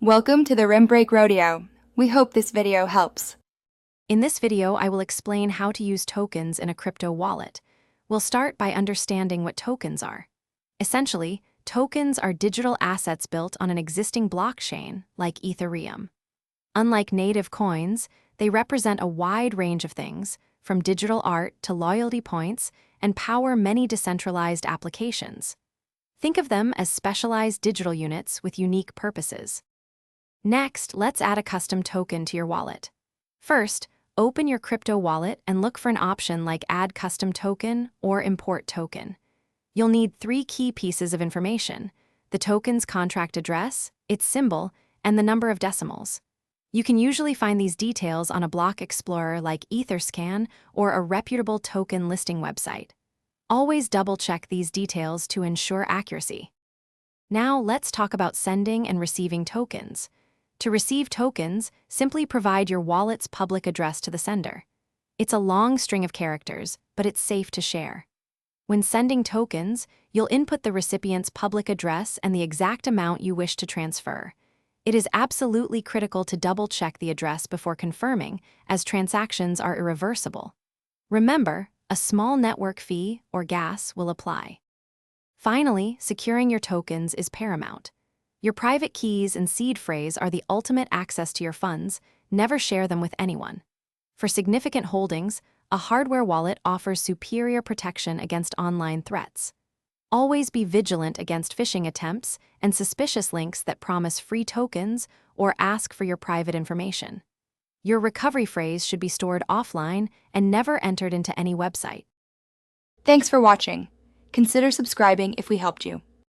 Welcome to the Rim Break Rodeo. We hope this video helps. In this video, I will explain how to use tokens in a crypto wallet. We'll start by understanding what tokens are. Essentially, tokens are digital assets built on an existing blockchain, like Ethereum. Unlike native coins, they represent a wide range of things, from digital art to loyalty points, and power many decentralized applications. Think of them as specialized digital units with unique purposes. Next, let's add a custom token to your wallet. First, open your crypto wallet and look for an option like Add Custom Token or Import Token. You'll need 3 key pieces of information: the token's contract address, its symbol, and the number of decimals. You can usually find these details on a block explorer like Etherscan or a reputable token listing website. Always double-check these details to ensure accuracy. Now let's talk about sending and receiving tokens. To receive tokens, simply provide your wallet's public address to the sender. It's a long string of characters, but it's safe to share. When sending tokens, you'll input the recipient's public address and the exact amount you wish to transfer. It is absolutely critical to double-check the address before confirming, as transactions are irreversible. Remember, a small network fee, or gas, will apply. Finally, securing your tokens is paramount. Your private keys and seed phrase are the ultimate access to your funds. Never share them with anyone. For significant holdings, a hardware wallet offers superior protection against online threats. Always be vigilant against phishing attempts and suspicious links that promise free tokens or ask for your private information. Your recovery phrase should be stored offline and never entered into any website. Thanks for watching. Consider subscribing if we helped you.